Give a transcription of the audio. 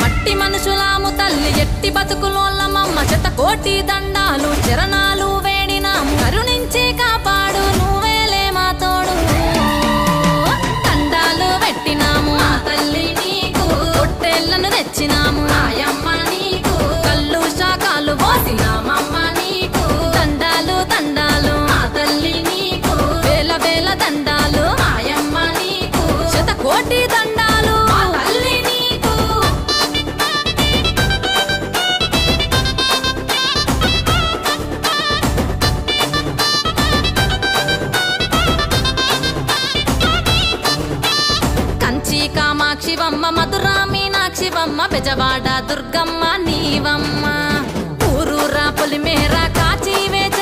మట్టి మనుషులాము తల్లి ఎట్టి బతుకులోళ్ళమమ్మ శతకోటి దండాలు చరణాలు వేడినాము కరుణించి కాపాడు నువ్వేలే మా తోడు దండాలు పెట్టినాము ఆ తల్లి నీకు పొట్టేళ్లను తెచ్చినాము ఆయమ్మ నీకు కళ్ళు శాఖలు పోసినామమ్మ నీకు దండాలు దండాలు ఆ తల్లి నీకు వేల వేల దండాలు ఆయమ్మ నీకు శతకోటి దండాలు ఆ తల్లి నీకు కంచి కామాక్షివమ్మ మధురా మీనాక్షివమ్మ బెజవాడ దుర్గమ్మ నీవమ్మ ఊరూరా పొలిమేర